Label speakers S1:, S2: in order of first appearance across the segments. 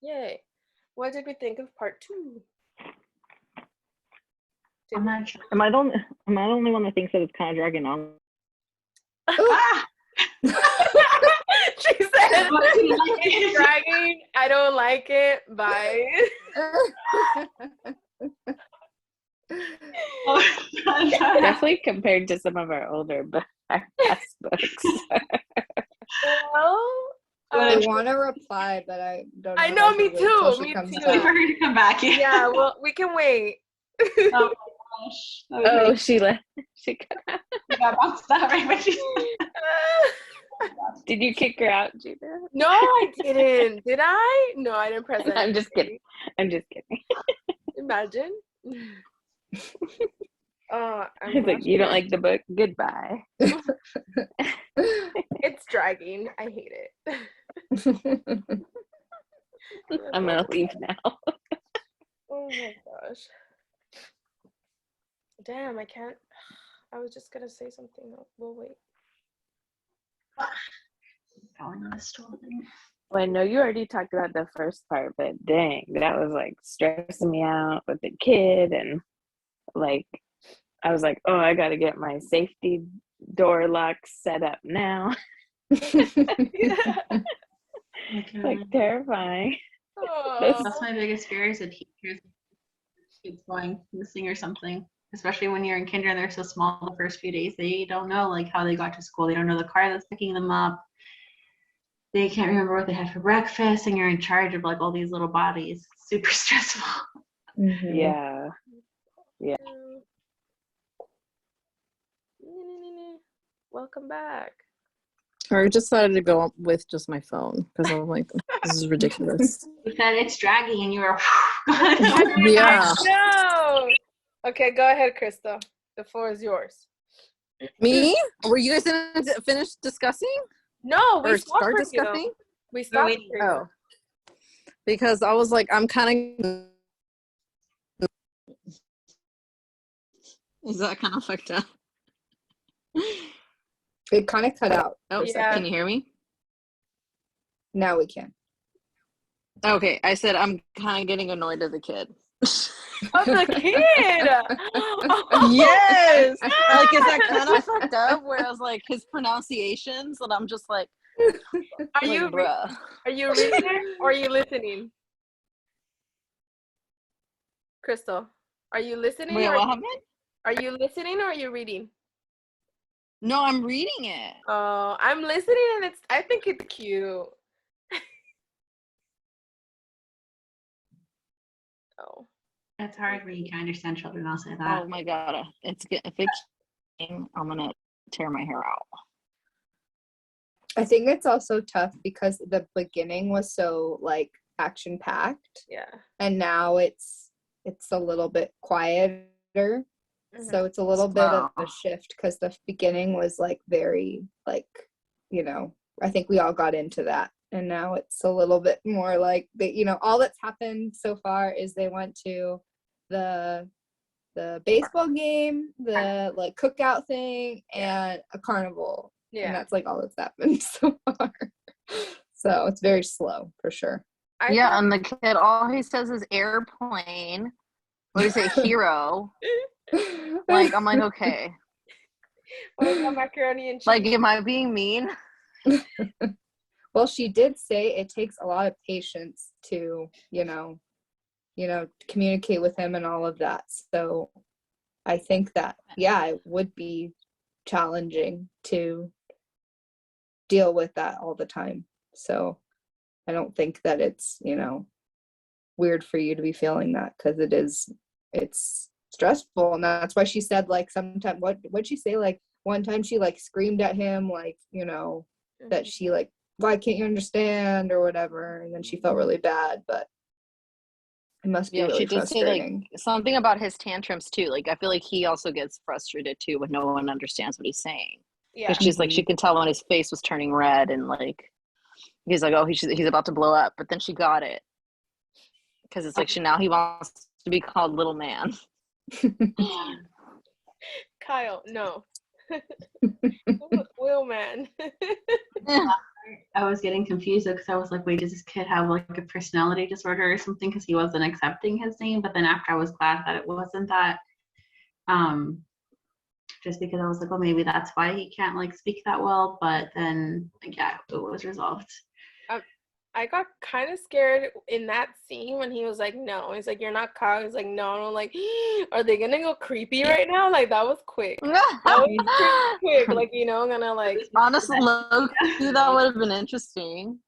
S1: Yay. What did we think of part 2?
S2: I'm not sure.
S3: Am I the only one that thinks that it's kind of dragging on?
S2: Ah!
S1: She said, it's dragging. I don't like it. Bye.
S4: Definitely compared to some of our older past books.
S1: Well,
S5: I want to reply, but I don't know.
S1: I know,
S5: if
S1: me
S5: I'll wait till
S1: too.
S5: she
S1: Me
S5: comes
S1: too.
S2: Wait
S5: back.
S2: for her to come back.
S1: yeah, well, we can wait.
S2: Oh gosh.
S4: Oh, she left. She
S2: You got bounced out right when she
S4: Did you kick her out, Gina?
S1: No, I didn't. Did I? No, I didn't press it.
S4: I'm just kidding. I'm just kidding.
S1: Imagine.
S4: It's like, you don't like the book? Goodbye.
S1: It's dragging. I hate it.
S4: I'm gonna leave now.
S1: Oh my gosh. Damn, I can't. I was just gonna say something. We'll wait.
S2: going on a stool thing.
S4: Well, I know you already talked about the first part, but dang, that was like stressing me out with the kid, and like I was like, oh, I gotta get my safety door lock set up now. Like terrifying.
S1: Oh.
S2: That's my biggest fear is that kids going missing or something. Especially when you're in kinder and they're so small the first few days. They don't know like how they got to school. They don't know the car that's picking them up. They can't remember what they had for breakfast, and you're in charge of like all these little bodies. It's super stressful.
S5: Mhm.
S4: Yeah.
S1: Welcome back.
S6: I just decided to go with just my phone because I'm like, this is ridiculous.
S2: You said it's dragging, and you were.
S6: Yeah.
S1: No. Okay, go ahead, Crystal. The floor is yours.
S6: Me? Were you guys gonna finish discussing
S1: No, we
S6: or
S1: stopped
S6: start
S1: for
S6: discussing?
S1: you. We stopped
S2: waiting.
S1: for you.
S6: Oh, because I was like, I'm kind of. Is that kind of fucked up?
S5: It kind of cut out.
S6: Oh,
S1: Yeah.
S6: can you hear me?
S5: Now we can.
S6: Okay, I said I'm kind of getting annoyed at the kid.
S1: Oh, the kid.
S6: Yes. Like, is that kind of fucked up? Where I was like his pronunciations, and I'm just like,
S1: Are you
S6: bruh.
S1: are you reading it or are you listening? Crystal, are you listening?
S6: Wait,
S1: or
S6: what happened?
S1: Are you listening or are you reading?
S6: No, I'm reading it.
S1: Oh, I'm listening and I think it's cute. Oh.
S2: It's hard when you can't understand children. I'll say that.
S6: Oh my god, it's good. If it came, I'm gonna tear my hair out.
S5: I think it's also tough because the beginning was so like action packed,
S1: Yeah.
S5: and now it's a little bit quieter.
S1: Mhm.
S5: So it's a little bit of a
S6: Wow.
S5: shift because the beginning was like very like, I think we all got into that. And now it's a little bit more like all that's happened so far is they went to the baseball game, the like cookout thing, and a carnival. And
S1: Yeah.
S5: that's like all that's happened so far. So it's very slow for sure.
S6: Yeah, and the kid, all he says is airplane. What do you say, hero? Like, I'm like, okay.
S1: What about macaroni and cheese?
S6: Like, am I being mean?
S5: Well, she did say it takes a lot of patience to, communicate with him and all of that. So I think that, yeah, it would be challenging to deal with that all the time. So I don't think that it's, weird for you to be feeling that, because it's stressful. And that's why she said, like, sometimes, what'd she say? Like, one time she, like, screamed at him, like, that she, like, why can't you understand or whatever, and then she felt really bad, but it must be really
S6: she did say
S5: frustrating.
S6: like something about his tantrums too. Like, I feel like he also gets frustrated too when no one understands what he's saying.
S1: Yeah.
S6: Because she's like, she could tell when his face was turning red, and like he's like, oh, he's about to blow up. But then she got it, because it's like he wants to be called little man.
S1: Kyle, no. Will man.
S2: I was getting confused because I was like, wait, does this kid have like a personality disorder or something? Because he wasn't accepting his name. But then after I was glad that it wasn't that. Just because I was like, well, maybe that's why he can't like speak that well. But then, like, yeah, it was resolved.
S1: I got kind of scared in that scene when he was like, no. He's like, you're not Kyle. He's like, no. And I'm like, are they gonna go creepy right now? Like, that was quick. That was pretty quick. Like, you know, gonna like.
S6: Honestly, low-key, that would have been interesting.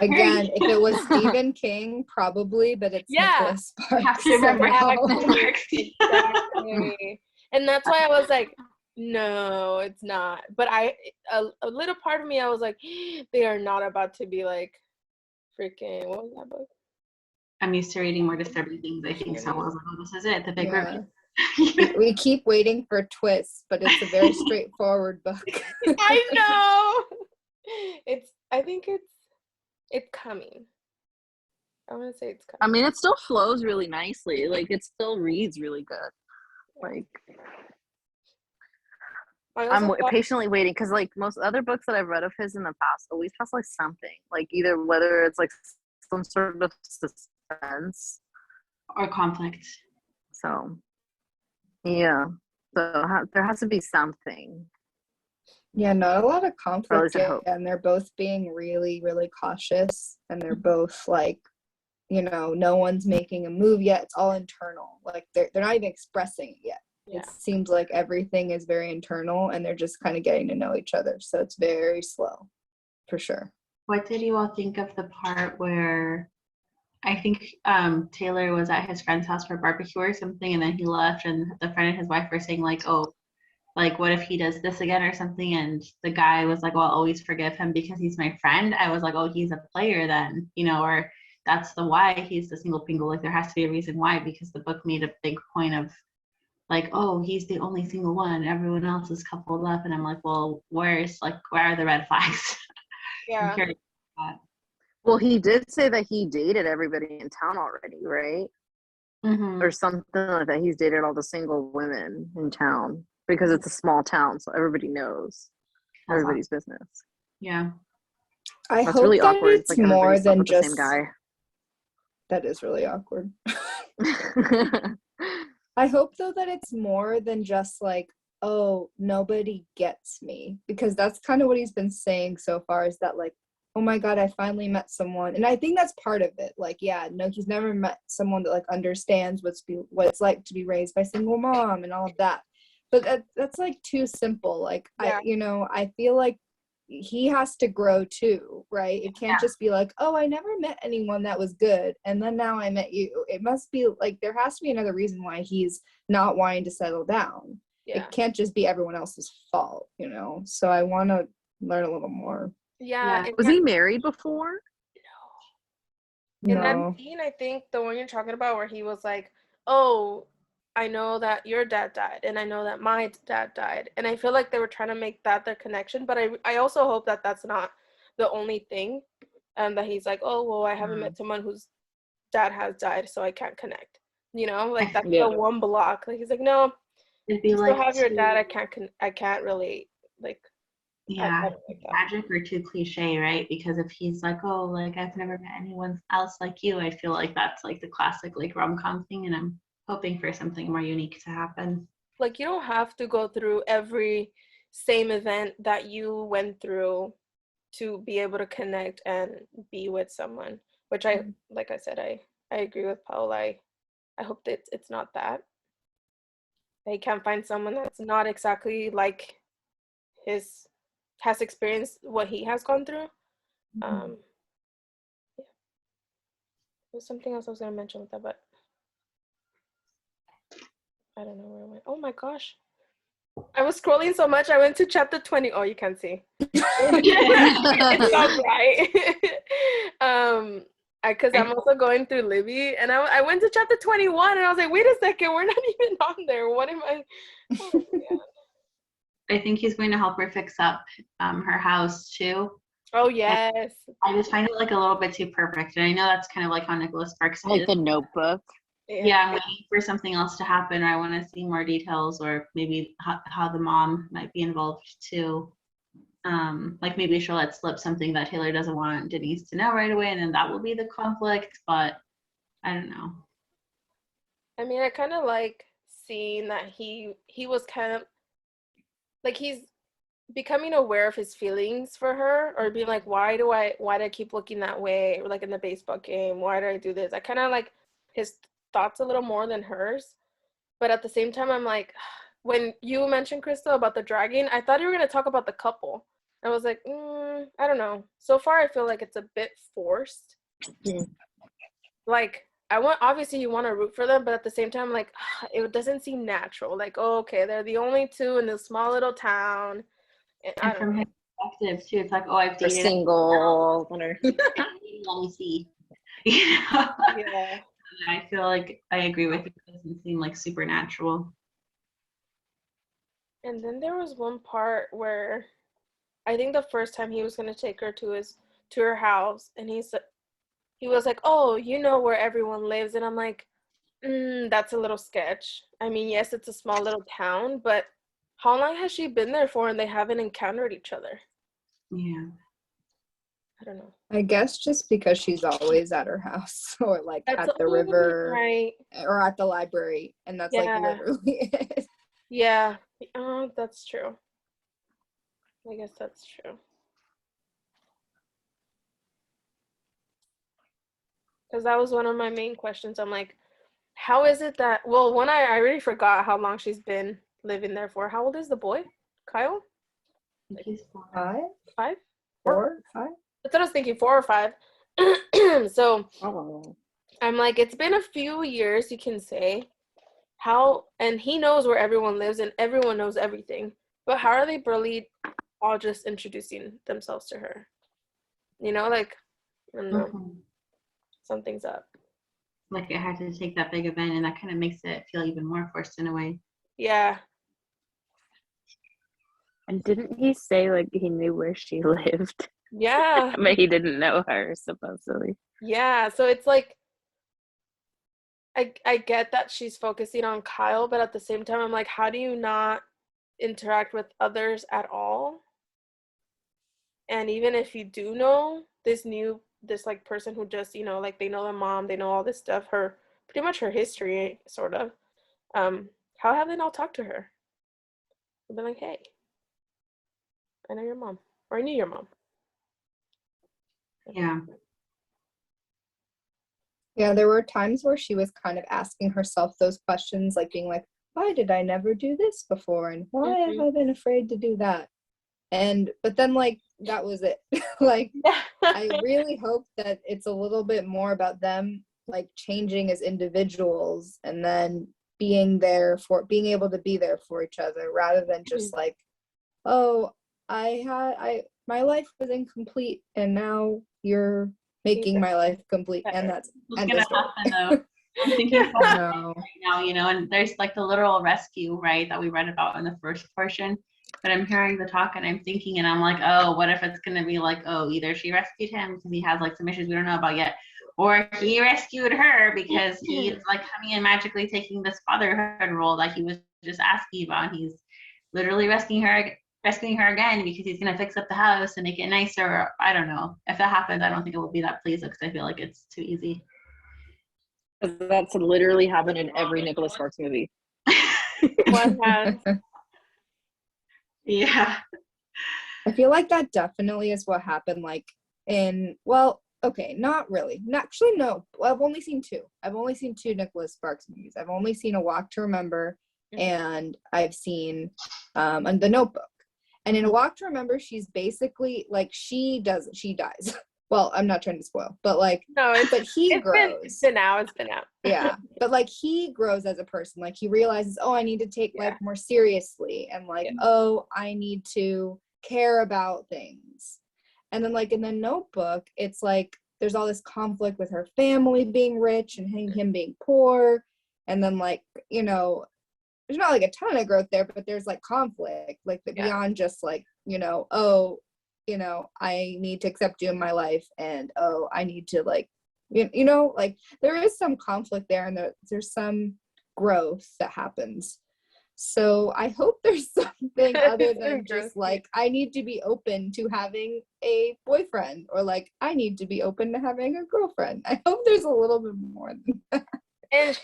S5: Again, if it was Stephen King, probably, but it's
S1: Yeah.
S5: Nicholas Sparks.
S2: Have to remember
S1: Exactly. Exactly. And that's why I was like, no, it's not. But a little part of me, I was like, they are not about to be like freaking, what was that book?
S2: I'm used to reading more disturbing things, I think. So I was like, oh, this is it, the big
S5: Yeah.
S2: reveal.
S5: We keep waiting for twists, but it's a very straightforward book.
S1: I know. I think it's coming. I want to say it's coming.
S6: I mean, it still flows really nicely. Like, it still reads really good. Like, I'm patiently waiting because, like, most other books that I've read of his in the past always has like something, like either whether it's like some sort of suspense
S2: Or conflict.
S6: So, yeah. So there has to be something.
S5: Yeah, not a lot of conflict
S6: I
S5: yet,
S6: hope.
S5: and they're both being really, really cautious, and they're both like, you know, no one's making a move yet. It's all internal. Like they're not even expressing it yet.
S1: Yeah.
S5: It seems like everything is very internal, and they're just kind of getting to know each other. So it's very slow, for sure.
S2: What did you all think of the part where I think Taylor was at his friend's house for a barbecue or something, and then he left, and the friend and his wife were saying like, oh, like what if he does this again or something, and the guy was like, well, I'll always forgive him because he's my friend. I was like, oh, he's a player then, you know, or that's the why he's the single pingle. Like there has to be a reason why, because the book made a big point of like, oh, he's the only single one, everyone else is coupled up, and I'm like, well, where are the red flags?
S1: Yeah.
S6: Well, he did say that he dated everybody in town already, right?
S2: Mm-hmm.
S6: Or something like that. He's dated all the single women in town because it's a small town, so everybody knows everybody's business.
S2: Yeah.
S5: I
S6: That's
S5: hope
S6: really
S5: that
S6: awkward.
S5: it's
S6: Like
S5: more
S6: everybody slept
S5: than
S6: with
S5: just
S6: the same
S5: That is really awkward.
S6: guy.
S5: I hope though that it's more than just like, oh, nobody gets me, because that's kind of what he's been saying so far, is that like, oh my God, I finally met someone. And I think that's part of it. Like, yeah, no, he's never met someone that like understands what it's like to be raised by a single mom and all of that. But that's like too simple. Like,
S1: Yeah.
S5: I feel like he has to grow too, right? It can't just be like, oh, I never met anyone that was good, and then now I met you. It must be like there has to be another reason why he's not wanting to settle down.
S1: Yeah.
S5: It can't just be everyone else's fault, you know? So I want to learn a little more.
S1: Yeah.
S2: Yeah.
S6: Was he married before?
S1: In that
S5: No.
S1: scene, I think the one you're talking about where he was like, oh, I know that your dad died and I know that my dad died. And I feel like they were trying to make that their connection. But I also hope that that's not the only thing. That he's like, oh, well, I haven't met someone whose dad has died, so I can't connect. You know, like that's
S6: Yeah.
S1: the one block. Like he's like, no,
S2: It'd be
S1: you
S2: like
S1: still have your
S2: too-
S1: dad. I can't relate. Like, I
S2: yeah,
S1: don't like that.
S2: tragic or too cliche, right? Because if he's like, oh, like I've never met anyone else like you, I feel like that's like the classic like rom-com thing, and I'm hoping for something more unique to happen.
S1: Like you don't have to go through every same event that you went through to be able to connect and be with someone, which I like I said, I agree with Paul. I hope that it's not that they can't find someone that's not exactly like has experienced what he has gone through. Yeah. There's something else I was gonna mention with that, but I don't know where I went. Oh my gosh. I was scrolling so much, I went to chapter 20. Oh, you can't see. It's not bright. Because I'm also going through Libby, and I went to chapter 21, and I was like, wait a second, we're not even on there. What am I? Oh, my God.
S2: I think he's going to help her fix up her house too.
S1: Oh, yes.
S2: I just find it like a little bit too perfect, and I know that's kind of like how Nicholas Sparks
S6: Like
S2: is.
S6: the Notebook.
S2: Yeah, I'm waiting for something else to happen. I want to see more details, or maybe how the mom might be involved too. Like maybe she'll let slip something that Taylor doesn't want Denise to know right away, and then that will be the conflict. But I don't know.
S1: I mean, I kind of like seeing that he was kind of like he's becoming aware of his feelings for her, or being like, why do I keep looking that way, or like in the baseball game, why did I do this? I kind of like his thoughts a little more than hers, but at the same time I'm like, when you mentioned, Crystal, about the dragging, I thought you were going to talk about the couple. I was like, I don't know, so far I feel like it's a bit forced. Like, I want, obviously you want to root for them, but at the same time, like, it doesn't seem natural. Like, oh, okay, they're the only two in this small little town. And I
S2: And
S1: don't
S2: from
S1: know.
S2: his perspective too, it's like, oh, I've
S6: They're
S2: dated.
S6: single. Whatever.
S2: Let me see. You know?
S1: Yeah.
S2: I feel like I agree with you. It doesn't seem like supernatural.
S1: And then there was one part where I think the first time he was going to take her to her house, and he was like, oh, you know where everyone lives. And I'm like, that's a little sketch. I mean, yes, it's a small little town, but how long has she been there for and they haven't encountered each other?
S2: Yeah.
S1: I don't know.
S5: I guess just because she's always at her house or like
S1: That's
S5: at the river
S1: right.
S5: or at the library, and that's like
S1: Yeah.
S5: literally it.
S1: Yeah. That's true. I guess that's true. Because that was one of my main questions. I'm like, how is it that, well, one, I already forgot how long she's been living there for. How old is the boy? Kyle?
S2: I think he's
S5: 5,
S1: 5?
S5: 4, 5.
S1: That's what I was thinking, 4 or 5. So
S6: Oh.
S1: I'm like, it's been a few years, you can say. How, and he knows where everyone lives and everyone knows everything. But how are they barely all just introducing themselves to her? You know, like, I don't know,
S2: Mhm.
S1: something's up.
S2: Like it had to take that big event, and that kind of makes it feel even more forced in a way.
S1: Yeah.
S4: And didn't he say like he knew where she lived,
S1: Yeah.
S4: but he didn't know her supposedly?
S1: Yeah. So it's like, I get that she's focusing on Kyle, but at the same time, I'm like, how do you not interact with others at all? And even if you do know this like person who just, like they know the mom, they know all this stuff, pretty much her history, sort of. How have they not talked to her? They've been like, hey, I know your mom, or I knew your mom.
S2: Yeah.
S5: Yeah, there were times where she was kind of asking herself those questions, like being like, why did I never do this before? And why have I been afraid to do that? But then like, that was it. Like, I really hope that it's a little bit more about them like changing as individuals and then being able to be there for each other rather than just like, oh, my life was incomplete and now you're making my life complete, and that's
S2: What's
S5: end
S2: gonna
S5: of story.
S2: happen though? I'm thinking about that
S5: No.
S2: right now, and there's like the literal rescue, right, that we read about in the first portion. But I'm hearing the talk and I'm thinking, and I'm like, oh, what if it's gonna be like, oh, either she rescued him because he has like some issues we don't know about yet, or he rescued her because he's like coming and magically taking this fatherhood role that he was just asking about. And he's literally rescuing her again because he's gonna fix up the house and make it nicer. Or, I don't know. If that happens, I don't think it will be that pleasing because I feel like it's too easy.
S6: That's literally happened in every Nicholas Sparks movie.
S1: One has.
S2: Yeah.
S5: I feel like that definitely is what happened, like well, okay, not really. Actually, no. I've only seen 2. I've only seen 2 Nicholas Sparks movies. I've only seen A Walk to Remember, and I've seen The Notebook. And in A Walk to Remember, she's basically like, she dies. Well, I'm not trying to spoil, but like,
S1: No,
S5: but he grows.
S1: It's been out.
S5: Yeah, but like he grows as a person. Like he realizes, oh, I need to take life more seriously, and like, oh, I need to care about things. And then like in The Notebook, it's like there's all this conflict with her family being rich and him being poor, and then like, there's not like a ton of growth there, but there's like conflict, like beyond just like, oh, I need to accept you in my life, and oh, I need to like, like there is some conflict there, and there's some growth that happens. So I hope there's something other
S1: So
S5: than
S1: gross.
S5: just like, I need to be open to having a boyfriend, or like, I need to be open to having a girlfriend. I hope there's a little bit more than that,
S1: And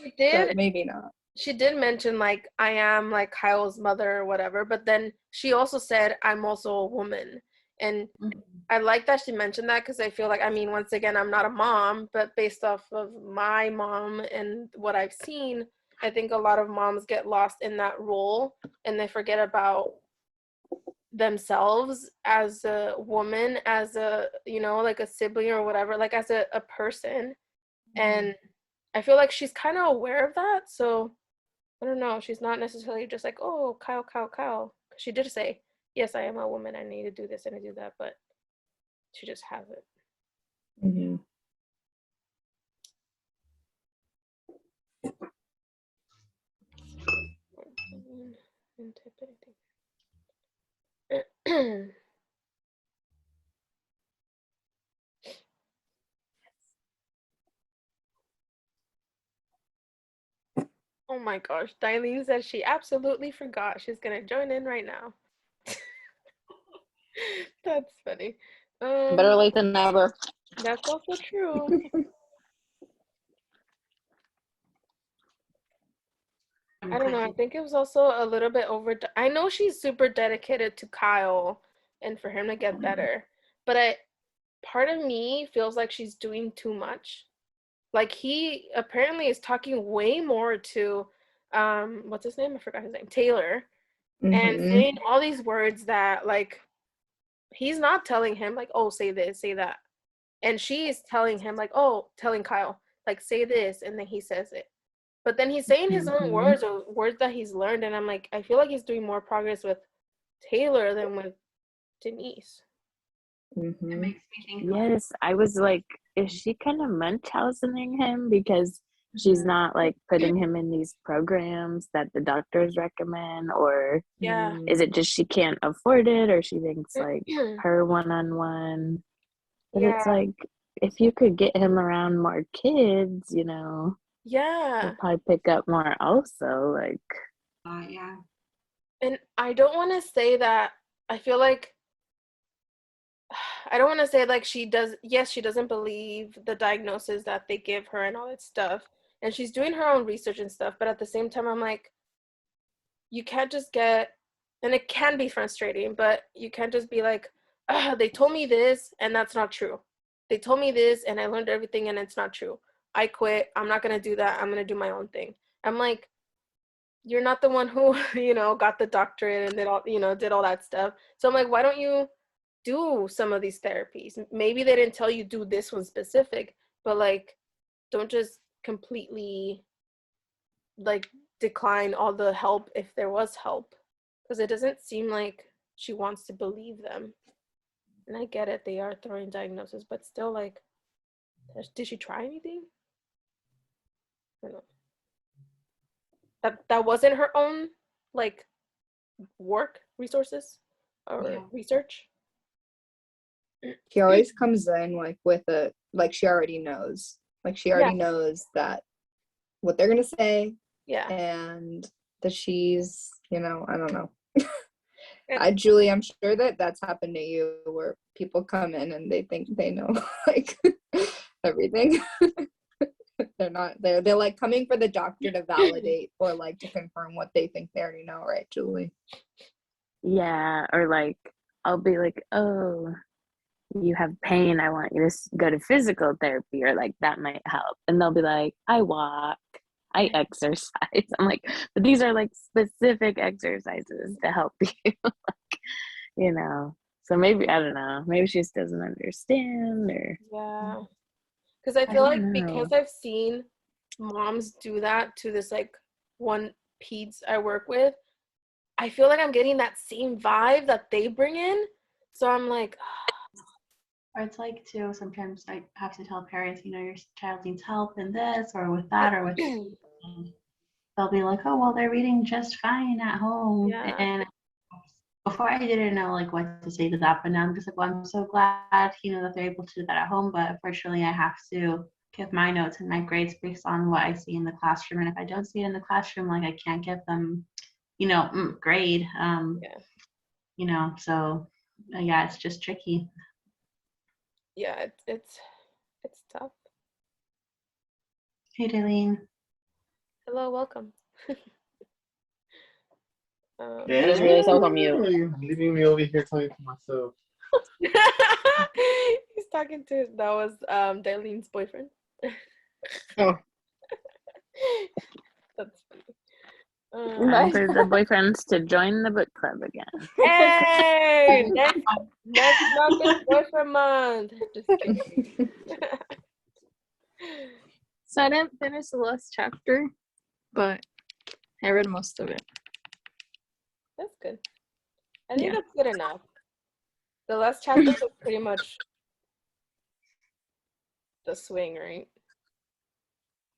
S5: but maybe not.
S1: she did mention like I am like Kyle's mother or whatever, but then she also said I'm also a woman. And
S2: Mhm.
S1: I like that she mentioned that because I feel like, I mean, once again, I'm not a mom, but based off of my mom and what I've seen, I think a lot of moms get lost in that role and they forget about themselves as a woman, as a, you know, like a sibling or whatever, like as a person. And I feel like she's kind of aware of that. So I don't know. She's not necessarily just like, oh, Kyle, Kyle, Kyle. 'Cause she did say, yes, I am a woman. I need to do this and I do that. But she just hasn't.
S5: Mm-hmm.
S1: And type anything. Oh my gosh, Dailene says she absolutely forgot. She's gonna join in right now. That's funny.
S6: Better late than never.
S1: That's also true. I don't know. I think it was also a little bit over. I know she's super dedicated to Kyle and for him to get better, but part of me feels like she's doing too much. Like he apparently is talking way more to, what's his name? I forgot his name. Taylor, and
S5: Mm-hmm.
S1: saying all these words that like he's not telling him like, oh, say this, say that, and she's telling him like, oh, telling Kyle like, say this, and then he says it. But then he's saying his own
S5: Mm-hmm.
S1: words or words that he's learned, and I'm like, I feel like he's doing more progress with Taylor than with Denise.
S2: It
S5: Mm-hmm.
S2: makes me think.
S4: Yes, I was like, is she kind of Munchausening him because she's not like putting him in these programs that the doctors recommend, or
S1: Yeah.
S4: is it just she can't afford it, or she thinks like her one-on-one? But
S1: Yeah.
S4: it's like, if you could get him around more kids, you know,
S1: Yeah.
S4: he'll probably pick up more also. Like,
S2: Yeah.
S1: And I don't want to say that I feel like I don't want to say like she does, yes, she doesn't believe the diagnosis that they give her and all that stuff. And she's doing her own research and stuff, but at the same time I'm like, you can't just get, and it can be frustrating, but you can't just be like, they told me this and that's not true. They told me this and I learned everything and it's not true. I quit. I'm not going to do that. I'm going to do my own thing. I'm like, you're not the one who, you know, got the doctorate and did all, you know, did all that stuff. So I'm like, why don't you do some of these therapies? Maybe they didn't tell you do this one specific, but like, don't just completely like decline all the help if there was help, because it doesn't seem like she wants to believe them. And I get it, they are throwing diagnoses, but still, like, did she try anything? I don't know. That wasn't her own like work resources or research.
S5: She always comes in like with a, like she already knows. Like she already knows that what they're gonna say,
S1: Yeah.
S5: and that she's, you know, I don't know. Julie, I'm sure that that's happened to you, where people come in and they think they know like everything. They're like coming for the doctor to validate or like to confirm what they think they already know, right, Julie?
S4: yeah, or like, I'll be like, oh, you have pain, I want you to go to physical therapy, or like that might help. And they'll be like, I walk, I exercise. I'm like, but these are like specific exercises to help you. Like, you know, so maybe, I don't know, maybe she just doesn't understand, or
S1: Yeah, because I feel like because I've seen moms do that to this like one peds I work with, I feel like I'm getting that same vibe that they bring in. So I'm like,
S2: Or it's like too, sometimes I have to tell parents, you know, your child needs help in this or with that or with, they'll be like, oh, well, they're reading just fine at home.
S1: yeah.
S2: And before I didn't know like what to say to that, but now I'm just like, well, I'm so glad, you know, that they're able to do that at home. But unfortunately, I have to give my notes and my grades based on what I see in the classroom. And if I don't see it in the classroom, like I can't give them grade.
S1: Yeah.
S2: So yeah, it's just tricky.
S1: Yeah, it's tough.
S2: Hey, Darlene.
S1: Hello, welcome.
S6: I just realized I was on mute.
S7: Leaving me over here talking to myself.
S1: He's talking to, that was Darlene's boyfriend.
S6: Oh.
S1: That's funny.
S4: Time for the boyfriends to join the book club again.
S1: Hey, next month is boyfriend month. Just kidding.
S5: So I didn't finish the last chapter, but I read most of it.
S1: That's good. I think
S5: Yeah.
S1: that's good enough. The last chapter was pretty much the swing, right?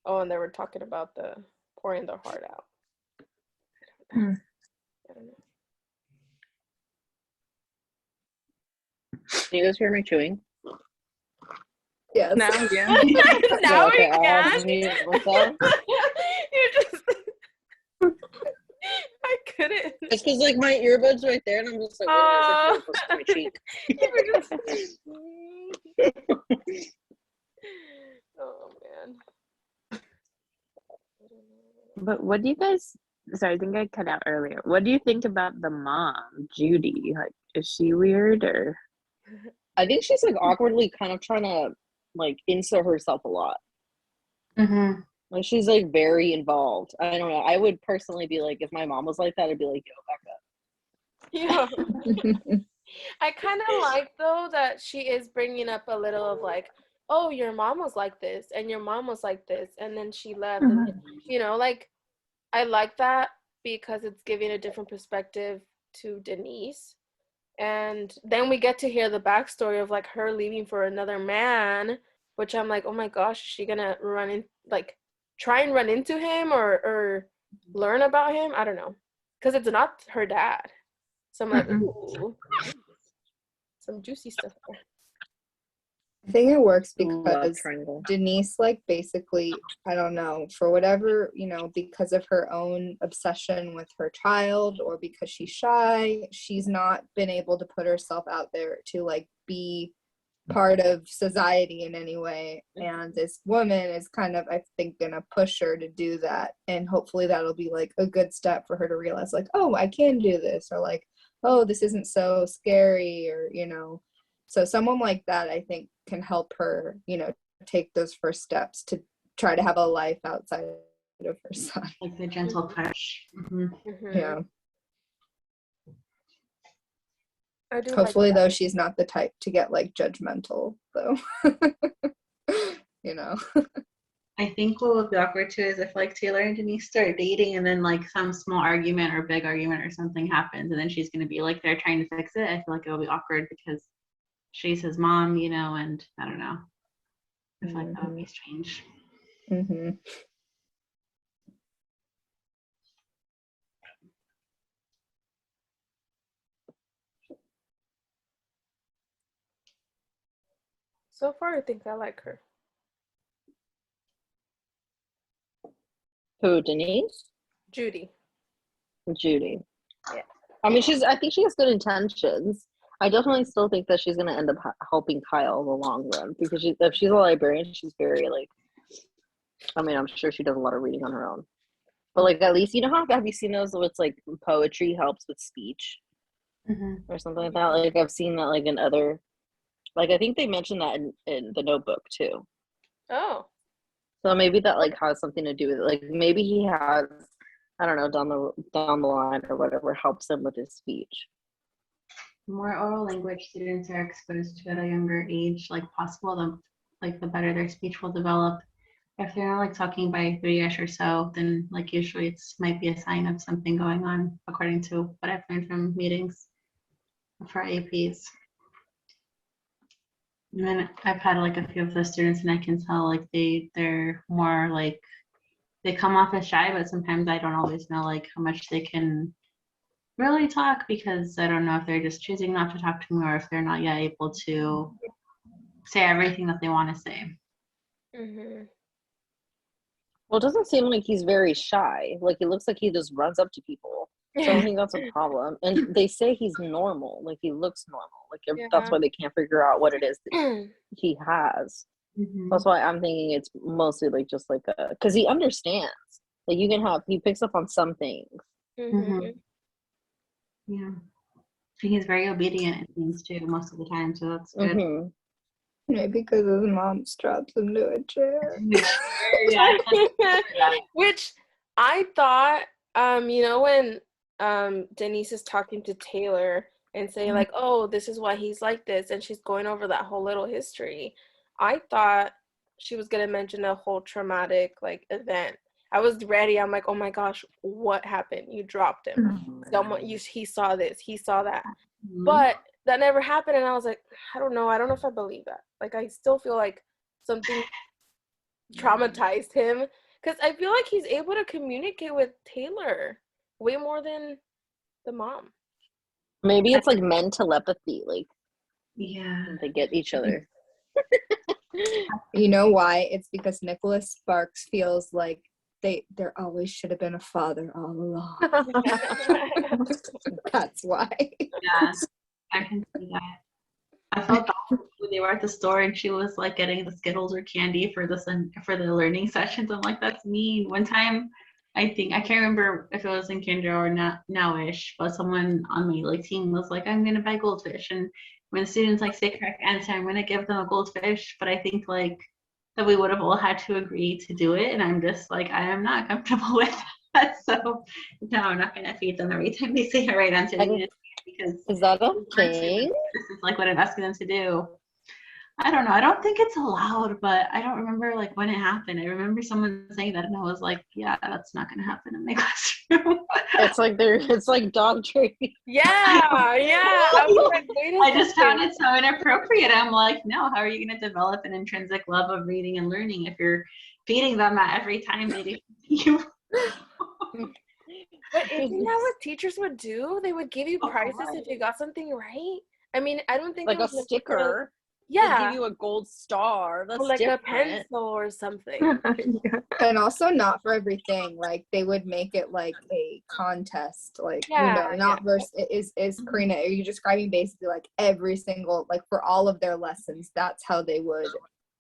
S1: Oh, and they were talking about the pouring their heart out.
S5: Hmm.
S1: I don't know.
S6: Can you guys hear me chewing?
S5: Yes.
S4: Now, yeah.
S1: Now we
S6: Okay, I'll
S1: can.
S6: mute myself.
S1: You just. I couldn't.
S6: It's because like my earbuds right there, and I'm just like, wait a minute, it's like really close to my cheek.
S1: You were just. Oh man.
S4: But what do you guys? Sorry, I think I cut out earlier. What do you think about the mom, Judy? Like, is she weird or?
S6: I think she's like awkwardly kind of trying to like insert herself a lot.
S2: Mm-hmm.
S6: Like she's like very involved. I don't know. I would personally be like, if my mom was like that, I'd be like, yo, back up.
S1: Yeah. I kind of like though that she is bringing up a little of like, oh, your mom was like this and your mom was like this and then she left and then, like I like that because it's giving a different perspective to Denise. And then we get to hear the backstory of like her leaving for another man, which I'm like, oh my gosh, is she gonna try and run into him or learn about him? I don't know, because it's not her dad. So I'm like, ooh, some juicy stuff there.
S5: I think it works
S6: Love
S5: because
S6: triangle.
S5: Denise, like, basically, I don't know, for whatever, because of her own obsession with her child or because she's shy, she's not been able to put herself out there to, like, be part of society in any way. And this woman is kind of, I think, gonna push her to do that. And hopefully that'll be, like, a good step for her to realize, like, oh, I can do this, or, like, oh, this isn't so scary, or, So someone like that, I think, can help her, take those first steps to try to have a life outside of her son.
S2: Like the gentle push. Mm-hmm.
S5: Yeah.
S1: I do.
S5: Hopefully,
S1: like
S5: though, she's not the type to get, like, judgmental, though.
S2: I think what would be awkward too is if like Taylor and Denise start dating and then like some small argument or big argument or something happens and then she's gonna be like they're trying to fix it. I feel like it'll be awkward because she's his mom, and I don't know. I feel like that would be strange.
S5: Mm-hmm.
S1: So far, I think I like her.
S6: Who, Denise?
S1: Judy.
S6: Judy.
S1: Yeah.
S6: I mean, I think she has good intentions. I definitely still think that she's going to end up helping Kyle in the long run because if she's a librarian, she's very I'm sure she does a lot of reading on her own. But like, at least, have you seen those where it's like poetry helps with speech or something like that? Like I've seen that like in other, like I think they mentioned that in the Notebook too.
S1: Oh.
S6: So maybe that like has something to do with it. Like maybe he has, I don't know, down the line or whatever helps him with his speech.
S2: The more oral language students are exposed to at a younger age, like possible, the better their speech will develop. If they're not like talking by 3ish or so, then like usually it's might be a sign of something going on, according to what I've learned from meetings for APs. And then I've had like a few of the students and I can tell like they're more like they come off as shy, but sometimes I don't always know like how much they can really talk because I don't know if they're just choosing not to talk to me or if they're not yet able to say everything that they want to say.
S1: Mm-hmm.
S6: Well, it doesn't seem like he's very shy. Like, it looks like he just runs up to people. So I don't think that's a problem. And they say he's normal, like he looks normal. Like that's
S1: Yeah.
S6: why they can't figure out what it is that he has.
S2: Mhm.
S6: That's why I'm thinking it's mostly like just like a, because he understands. Like he picks up on some things.
S1: Mhm.
S2: Yeah. He's very obedient, it seems, too, most of the time, so that's good.
S6: Mm-hmm.
S5: Maybe because his mom straps him to a chair.
S2: Yeah.
S1: Which I thought, when Denise is talking to Taylor and saying like, oh, this is why he's like this, and she's going over that whole little history, I thought she was gonna mention a whole traumatic like event. I was ready. I'm like, oh my gosh, what happened? You dropped him. He saw this, he saw that.
S2: Mhm.
S1: But that never happened, and I was like, I don't know if I believe that. Like, I still feel like something traumatized him, because I feel like he's able to communicate with Taylor way more than the mom.
S6: Maybe it's like men telepathy, like
S2: Yeah.
S6: they get each other.
S5: You know why? It's because Nicholas Sparks feels like there always should have been a father all along. That's why.
S2: Yeah, I can see that. I felt bad when they were at the store and she was like getting the Skittles or candy for the learning sessions. I'm like, that's mean. One time, I can't remember if it was in kinder or not nowish, but someone on my like team was like, I'm gonna buy goldfish, and when the students like say correct answer, I'm gonna give them a goldfish. But I think like that we would have all had to agree to do it, and I'm just like, I am not comfortable with that. So no, I'm not gonna feed them every time they say a right answer. Because
S6: Is that a thing?
S2: this is like what I'm asking them to do. I don't know. I don't think it's allowed, but I don't remember like when it happened. I remember someone saying that, and I was like, "Yeah, that's not gonna happen in my classroom."
S6: It's like dog training.
S1: Yeah. I was like, wait a
S2: I just found
S1: second.
S2: it so inappropriate. I'm like, no, how are you gonna develop an intrinsic love of reading and learning if you're feeding them that every time they do you?
S1: But isn't that what teachers would do? They would give you prizes if you got something right. I mean, I don't think
S6: Like
S1: it
S6: a
S1: was necessarily-
S6: sticker. They
S1: Yeah,
S6: give you a gold star. That's
S1: or like
S6: different.
S1: a pencil or something.
S5: And also not for everything. Like they would make it like a contest, like
S1: Yeah,
S5: not versus is Karina, are you describing basically like every single like for all of their lessons, that's how they would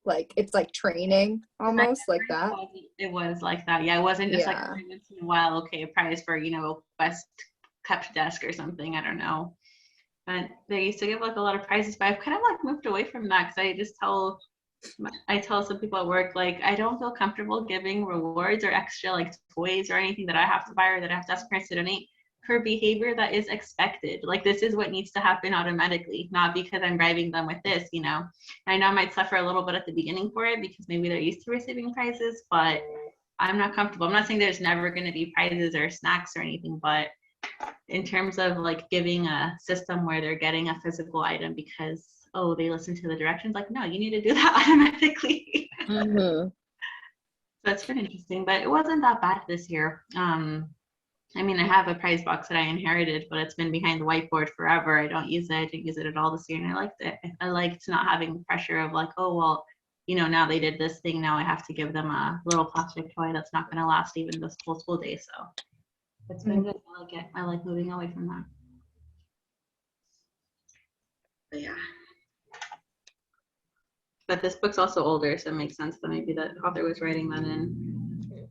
S5: like it's like training almost like that.
S2: It was like that. Yeah, it wasn't just
S5: Yeah.
S2: like once in a while, okay, a prize for, best kept desk or something. I don't know. But they used to give like a lot of prizes, but I've kind of like moved away from that because I tell some people at work, like, I don't feel comfortable giving rewards or extra like toys or anything that I have to buy or that I have to ask parents to donate for behavior that is expected. Like, this is what needs to happen automatically, not because I'm bribing them with this, I know I might suffer a little bit at the beginning for it because maybe they're used to receiving prizes, but I'm not comfortable. I'm not saying there's never going to be prizes or snacks or anything, but in terms of like giving a system where they're getting a physical item because, oh, they listen to the directions, like, no, you need to do that automatically.
S6: Mm-hmm.
S2: So it's been interesting, but it wasn't that bad this year. I mean, I have a prize box that I inherited, but it's been behind the whiteboard forever. I don't use it. I didn't use it at all this year, and I liked it. I liked not having the pressure of like, oh, well, now they did this thing. Now I have to give them a little plastic toy that's not going to last even this whole school day. So it's been good. I like it. I like moving away from that. But yeah. But this book's also older, so it makes sense that maybe the author was writing that in.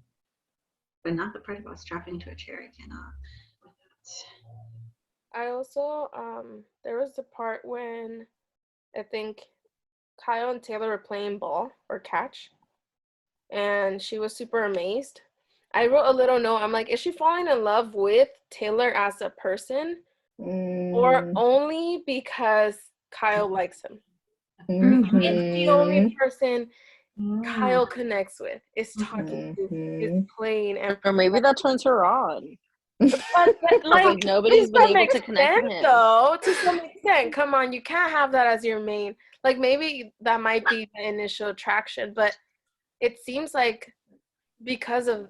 S2: But not the part about strapping to a chair. I cannot.
S1: I also, there was the part when I think Kyle and Taylor were playing ball or catch, and she was super amazed. I wrote a little note. I'm like, is she falling in love with Taylor as a person, or only because Kyle likes him? It's the only person Kyle connects with, is talking to, is playing, and
S6: Or maybe that turns her on.
S1: but
S6: Like nobody's been able to connect with him.
S1: Though, to some extent, come on, you can't have that as your main. Like, maybe that might be the initial attraction, but it seems like because of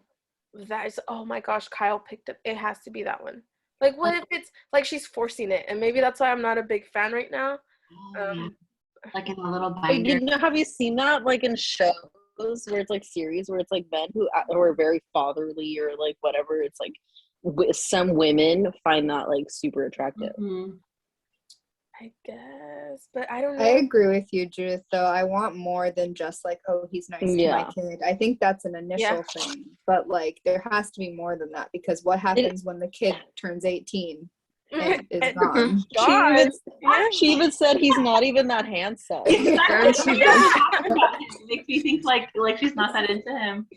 S1: that, it's, oh my gosh, Kyle picked up. It has to be that one. Like, what if it's like she's forcing it, and maybe that's why I'm not a big fan right now.
S2: Like in a little
S6: But
S2: binder.
S6: have you seen that like in shows where it's like series where it's like men who are very fatherly or like whatever? It's like some women find that like super attractive.
S2: Mhm.
S1: I guess, but I don't know.
S5: I agree with you, Judith, though. I want more than just like, oh, he's nice to my
S6: Yeah.
S5: kid. I think that's an initial thing. But like there has to be more than that, because what happens when the kid turns 18 and is
S1: And-
S5: gone?
S6: She even said he's not even that handsome.
S2: Exactly. It makes me think like she's not that into him.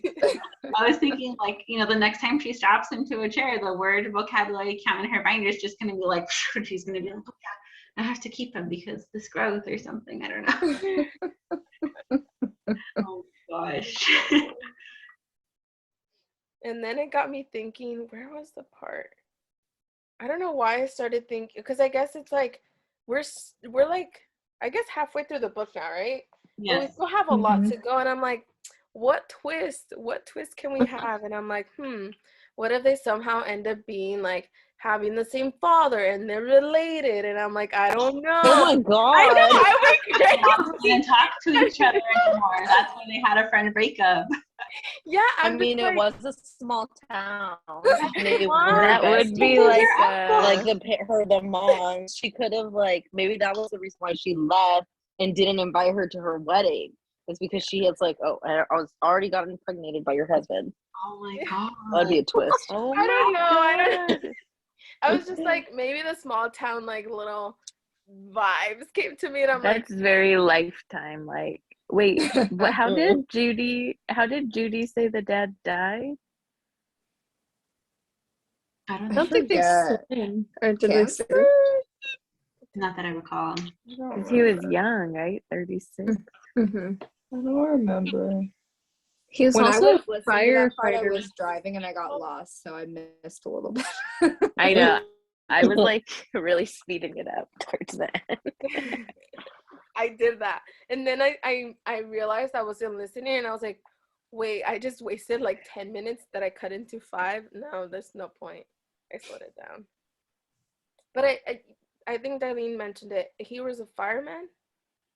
S2: I was thinking like, you know, the next time she straps him to a chair, the word vocabulary count in her binder is just gonna be like, she's gonna be like, oh yeah, I have to keep him because this growth or something. I don't know. Oh gosh.
S1: And then it got me thinking, where was the part? I don't know why I started thinking, because I guess it's like we're like, I guess halfway through the book now, right? But we
S2: Yes.
S1: still have a lot
S5: Mhm.
S1: to go, and I'm like, what twist can we have? And I'm like, what if they somehow end up being like having the same father and they're related? And I'm like, I don't know.
S6: Oh my god.
S1: I know, I
S2: They
S1: went
S2: didn't talk to each other anymore. That's why they had a friend breakup.
S1: Yeah,
S6: I
S1: I'm
S6: mean,
S1: just
S6: it
S1: like,
S6: was a small town.
S1: That's
S6: They
S1: why.
S6: were
S4: That would be
S6: besties.
S4: like
S6: Like the mom. She could have like maybe that was the reason why she left and didn't invite her to her wedding. It's because she has like, oh, I was already gotten impregnated by your husband.
S2: Oh my god.
S6: That'd be a twist.
S4: oh
S1: I don't know. I
S4: my
S1: don't. I was just like, maybe the small town like little vibes came to me, and I'm like,
S4: That's very Lifetime. Like, wait, how did Judy say the dad died?
S2: I don't
S8: I
S2: know.
S8: don't think they
S5: forget.
S8: sang. Or did they sing?
S5: Cancer?
S2: Not that I recall.
S4: Because he was young, right? 36.
S8: Mm-hmm.
S5: I don't remember.
S8: He was
S5: When I
S8: also
S5: was
S8: a
S5: listening to that part, I
S8: firefighter.
S5: was driving and I got lost, so I missed a little bit.
S4: I know. I was like really speeding it up towards the end.
S1: I did that, and then I realized I wasn't listening, and I was like, wait, I just wasted like 10 minutes that I cut into 5. No, there's no point. I slowed it down. But I think Darlene mentioned it. He was a fireman.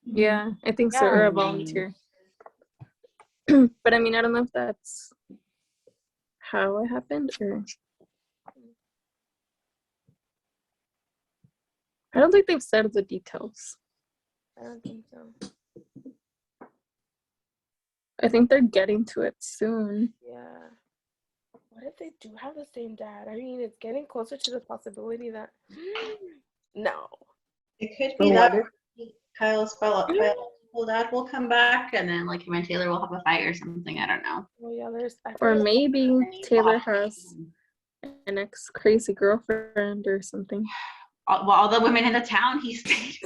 S8: Yeah, I think so, or a volunteer. But I mean, I don't know if that's how it happened, or I don't think they've said the details.
S1: I don't think so.
S8: I think they're getting to it soon.
S1: Yeah. What if they do have the same dad? I mean, it's getting closer to the possibility that no.
S2: It could
S6: But
S2: be
S6: what
S2: that Kyle's biological dad will come back, and then like him and Taylor will have a fight or something. I don't know.
S1: Oh yeah, there's. I
S8: Or
S1: forgot-
S8: maybe Taylor has an ex-crazy girlfriend or something.
S2: All the women in the town he stayed.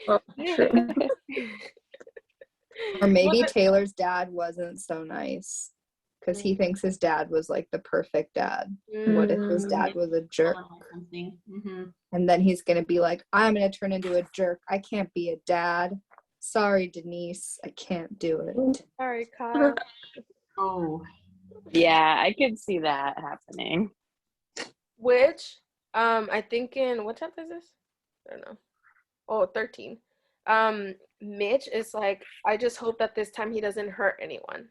S8: Well, true.
S5: Or maybe
S1: Well,
S5: Taylor's dad wasn't so nice because he thinks his dad was like the perfect dad. What if his dad was a jerk?
S2: Or something. Mm-hmm.
S5: And then he's going to be like, I'm going to turn into a jerk. I can't be a dad. Sorry, Denise. I can't do it.
S1: Sorry, Kyle.
S2: Oh.
S4: Yeah, I could see that happening.
S1: Which, I think in what chapter is this? I don't know. Oh, 13. Mitch is like, I just hope that this time he doesn't hurt anyone.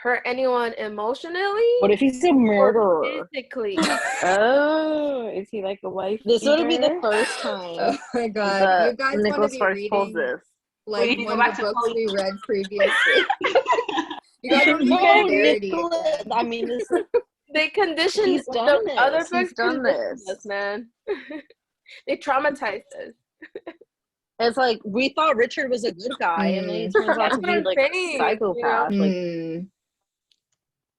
S1: Hurt anyone emotionally
S6: What if he's a
S1: or
S6: murderer?
S1: physically.
S4: Oh, is he like a wife?
S6: This would be the
S4: beater?
S6: first time
S5: Oh my God.
S6: that
S5: You guys want to
S6: Nicholas
S5: be
S6: Sparks pulls
S5: reading
S6: this.
S5: like
S2: We need to
S5: one
S2: go
S5: of
S2: back
S5: the
S2: to
S5: books we
S2: Chloe.
S5: read previously. You guys are
S6: No,
S5: reading Verity
S6: Nicholas.
S5: again.
S6: I mean, this.
S1: They conditioned
S6: He's
S1: the
S6: done
S1: other
S6: this. He's
S1: books
S6: done
S1: conditioned
S6: this.
S1: us, man. They traumatized us.
S6: It's like we thought Richard was a good guy, and then he
S5: Mm.
S6: turns out
S1: That's
S6: to
S1: what
S6: be
S1: I'm
S6: like
S1: saying,
S6: a psychopath.
S1: you know?
S5: Mm.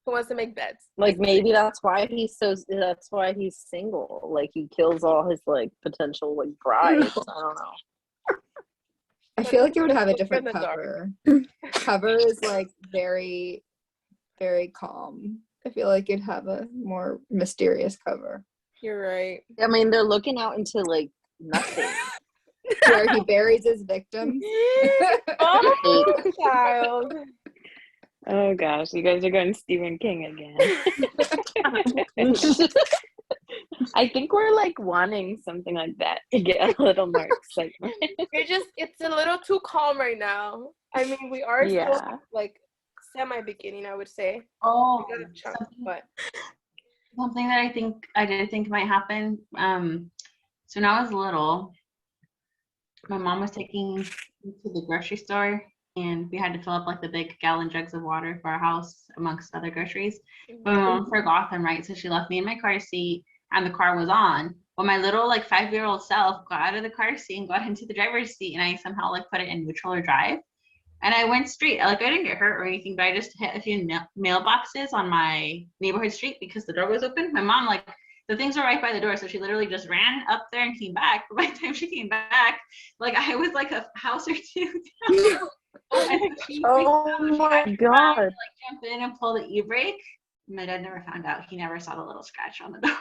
S1: Who wants to make beds?
S6: Like maybe that's why he's so. That's why he's single. Like he kills all his like potential like brides. I don't know.
S5: I feel like it would have a
S1: Look in
S5: different
S1: the dark.
S5: cover. Cover is like very, very calm. I feel like it'd have a more mysterious cover
S1: You're right.
S6: I mean, they're looking out into like nothing.
S5: where he buries his victims.
S1: Oh, child.
S4: Oh gosh, you guys are going Stephen King again. I think we're like wanting something like that to get a little more excitement.
S1: It's a little too calm right now. I mean, we are still
S4: Yeah.
S1: like semi-beginning, I would say.
S2: Oh.
S1: We got a chunk, but
S2: Something that I did think might happen. So when I was little, my mom was taking me to the grocery store, and we had to fill up like the big gallon jugs of water for our house amongst other groceries. But my mom forgot them, right? So she left me in my car seat, and the car was on. But my little like 5-year-old self got out of the car seat and got into the driver's seat, and I somehow like put it in neutral or drive. And I went straight, like I didn't get hurt or anything, but I just hit a few mailboxes on my neighborhood street because the door was open. My mom, like, the things were right by the door, so she literally just ran up there and came back. But by the time she came back, like I was like a house or two down.
S6: Oh my god.
S2: Like jump in and pull the e-brake. My dad never found out. He never saw the little scratch on the door.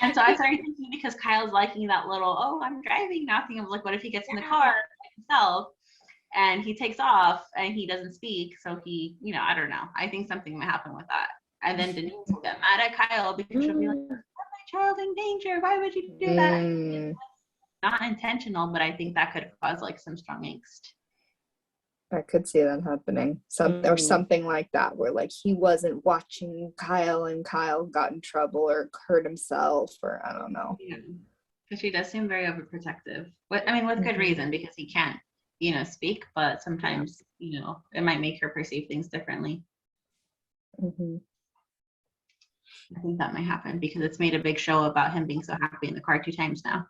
S2: And so I started thinking, because Kyle's liking that little, oh, I'm driving now thing. I was like, what if he gets in the car by himself and he takes off and he doesn't speak? So he, I don't know. I think something might happen with that. And then Denise will get mad at Kyle because she'll be like, put my child in danger. Why would you do that? It's not intentional, but I think that could cause like some strong angst.
S5: I could see that happening. Or something like that, where like he wasn't watching Kyle and Kyle got in trouble or hurt himself, or I don't know.
S2: Yeah, because she does seem very overprotective. With good reason, because he can't, speak. But sometimes, it might make her perceive things differently.
S5: Mm-hmm.
S2: I think that might happen because it's made a big show about him being so happy in the car 2 times now.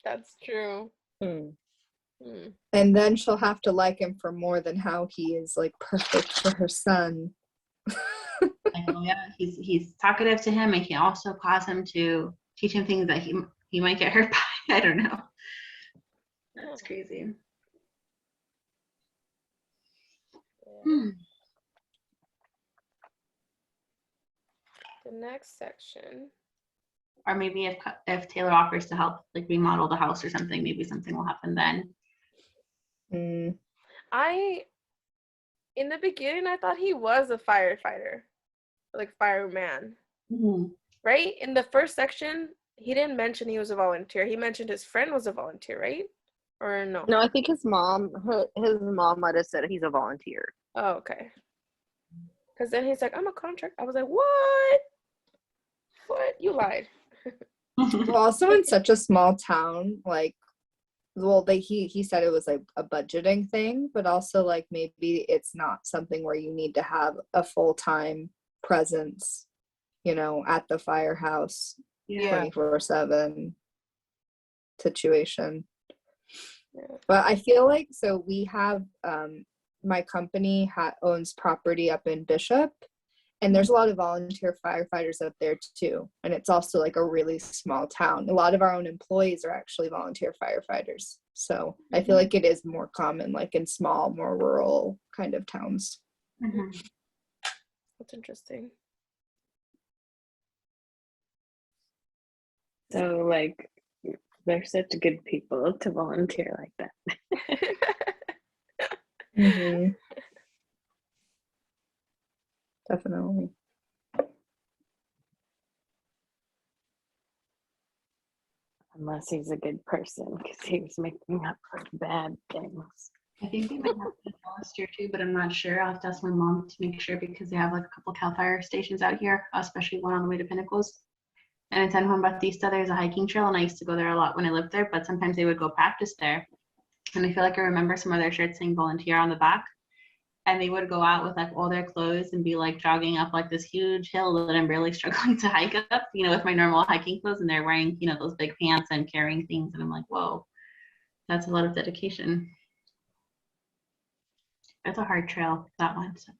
S1: That's true.
S5: And then she'll have to like him for more than how he is like perfect for her son.
S2: Like, oh yeah, he's talkative to him and can also cause him to teach him things that he might get hurt by. I don't know. That's crazy.
S1: The next section.
S2: Or maybe if Taylor offers to help like remodel the house or something, maybe something will happen then.
S1: In the beginning, I thought he was a firefighter, like fireman, right? In the first section, he didn't mention he was a volunteer. He mentioned his friend was a volunteer, right? Or no?
S6: No, I think his mom might have said he's a volunteer.
S1: Oh, okay. Because then he's like, I'm a contract. I was like, what? What? You lied.
S5: Well, also in such a small town, like, well, he said it was like a budgeting thing, but also like maybe it's not something where you need to have a full-time presence, at the firehouse 24/7 situation. Yeah. But I feel like, so we have, my company owns property up in Bishop, and there's a lot of volunteer firefighters up there too. And it's also like a really small town. A lot of our own employees are actually volunteer firefighters. So I feel like it is more common, like in small, more rural kind of towns.
S1: That's interesting.
S4: So like, they're such good people to volunteer like that.
S5: Definitely.
S4: Unless he's a good person, because he was making up for bad things.
S2: I think they might have to last year too, but I'm not sure. I'll have to ask my mom to make sure, because they have like a couple CAL FIRE stations out here, especially one on the way to Pinnacles. And in San Juan Bautista, there's a hiking trail, and I used to go there a lot when I lived there, but sometimes they would go practice there. And I feel like I remember some of their shirts saying volunteer on the back. And they would go out with like all their clothes and be like jogging up like this huge hill that I'm really struggling to hike up, with my normal hiking clothes. And they're wearing, those big pants and carrying things. And I'm like, whoa, that's a lot of dedication. It's a hard trail, that one. So.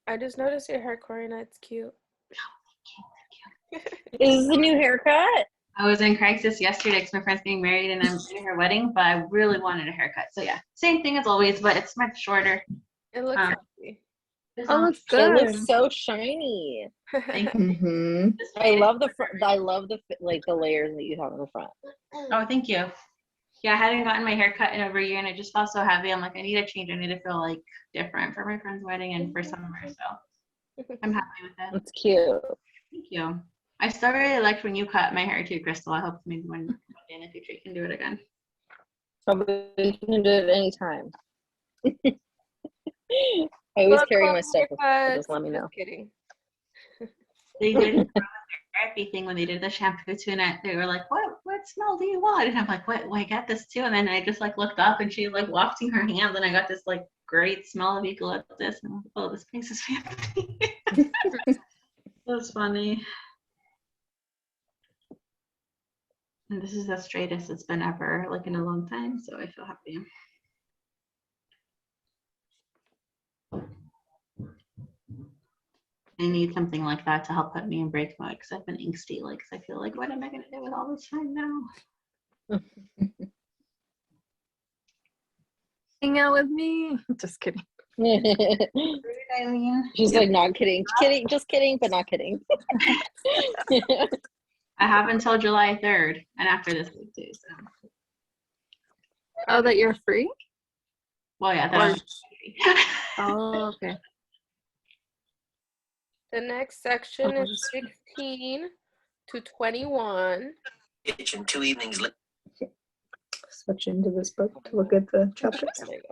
S1: I just noticed your hair, Corina. It's cute.
S2: Thank you.
S6: Is this a new haircut?
S2: I was in crisis yesterday because my friend's getting married and I'm in her wedding, but I really wanted a haircut. So yeah, same thing as always, but it's much shorter.
S1: It looks healthy.
S8: Oh, looks good.
S6: It looks so shiny.
S2: Thank you.
S6: I love the front. I love the layers that you have in the front.
S2: Oh, thank you. Yeah, I hadn't gotten my hair cut in over a year, and it just felt so heavy. I'm like, I need a change. I need to feel like different for my friend's wedding and for summer. So I'm happy with it.
S6: It's cute.
S2: Thank you. I still really liked when you cut my hair too, Crystal. I hope maybe one day in the future you can do it again.
S6: Probably can do it anytime. I always
S1: Book
S6: carry
S1: club
S6: my stuff with me, so
S1: haircuts.
S6: just let me know.
S1: Just kidding.
S2: They did the therapy thing when they did the shampoo too, and they were like, what smell do you want? And I'm like, what? Well, I got this too. And then I just like looked up, and she like wafting her hands, and I got this like great smell of eucalyptus. And I'm like, oh, this place is fancy. It was funny. And this is the straightest it's been ever, like in a long time. So I feel happy. I need something like that to help put me in break mode because I've been angsty. Like, 'cause I feel like, what am I gonna do with all this time now?
S8: Hang out with me. Just kidding.
S2: Eileen?
S6: She's like, not kidding. Kidding, just kidding, but not kidding.
S2: I have until July 3rd, and after this week too. So,
S8: Oh, that you're free?
S2: well, yeah,
S8: Or-
S2: that's
S8: Oh, okay.
S1: The next section
S8: Oh,
S1: is 16 to 21.
S9: Kitchen 2 evenings.
S5: Switch into this book to look at the chapters.
S1: There you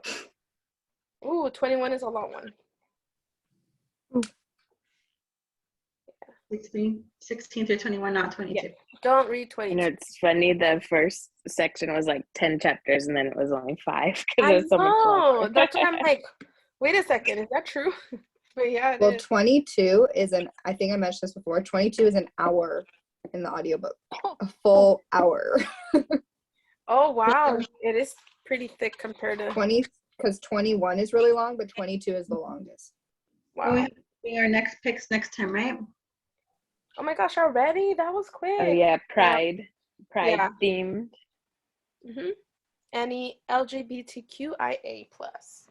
S1: go. Ooh, 21 is a long one.
S2: 16 through 21, not 22.
S1: Yeah. Don't read
S3: You know,
S1: 22.
S3: it's funny. The first section was like 10 chapters, and then it was only 5
S1: I
S3: because there's so much
S1: know.
S3: longer.
S1: That's what I'm like. Wait a second. Is that true? But yeah, it
S5: Well,
S1: is.
S5: 22 is I think I mentioned this before, 22 is an hour in the audiobook. A full hour.
S1: Oh, wow. It is pretty thick compared to.
S5: 20, because 21 is really long, but 22 is the longest.
S1: Wow.
S2: We our next picks next time, right?
S1: Oh my gosh, already? That was quick.
S3: Oh yeah, Pride
S1: Yeah.
S3: themed.
S1: Mm-hmm. Any LGBTQIA plus.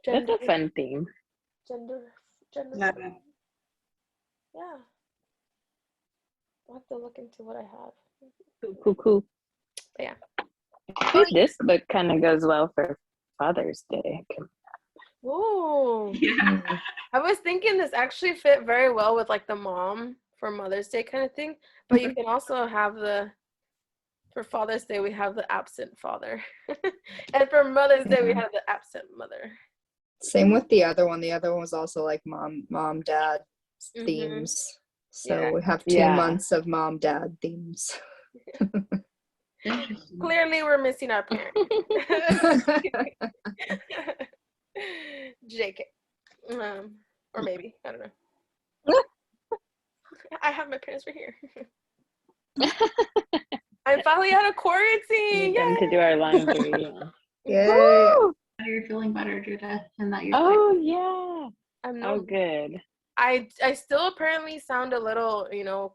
S3: That's a fun theme.
S1: Gender.
S2: Yeah.
S1: Yeah. I'll have to look into what I have.
S3: Cool.
S1: Yeah.
S3: I think this book kind of goes well for Father's Day.
S1: Ooh.
S2: Yeah.
S1: I was thinking this actually fit very well with like the mom for Mother's Day kind of thing. But you can also have for Father's Day, we have the absent father. And for Mother's Day, we
S5: Yeah.
S1: have the absent mother.
S5: Same with the other one. The other one was also like mom, dad
S1: Mhm.
S5: themes. So
S1: Yeah.
S5: we have 2
S3: Yeah.
S5: months of mom, dad themes.
S2: Interesting.
S1: Clearly, we're missing our parent. JK. Or maybe. I don't know. I have my parents right here. I'm finally out of quarantine.
S3: Need them to do our laundry.
S5: Yay.
S1: Woo!
S2: You're feeling better, Judah, and that you're
S3: Oh yeah.
S1: I'm
S3: Oh
S1: no,
S3: good.
S1: I still apparently sound a little,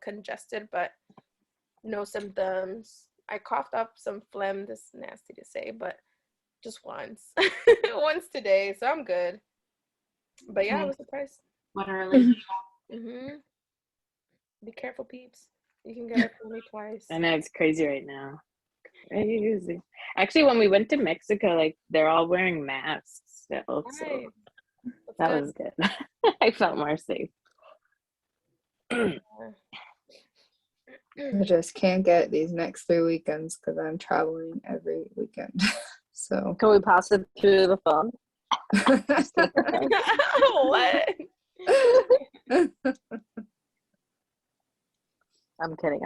S1: congested, but no symptoms. I coughed up some phlegm. This is nasty to say, but just once. Once today, so I'm good. But yeah, I was surprised.
S2: what a relief.
S1: Mm-hmm. Be careful, peeps. You can get it only twice.
S3: I know it's crazy right now. Crazy. Actually, when we went to Mexico, like they're all wearing masks still, so
S1: Nice. That's
S3: that
S1: good.
S3: was good. I felt more safe.
S5: I just can't get these next 3 weekends because I'm traveling every weekend. So
S6: Can we pass it through the phone?
S1: What?
S6: I'm kidding.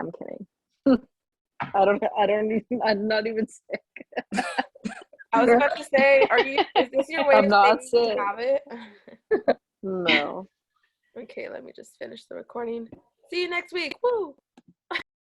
S6: I'm not even sick.
S1: I was about to say, is this your way
S6: I'm
S1: of
S6: not
S1: saying you
S6: sick.
S1: have it?
S6: No.
S1: Okay, let me just finish the recording. See you next week. Woo!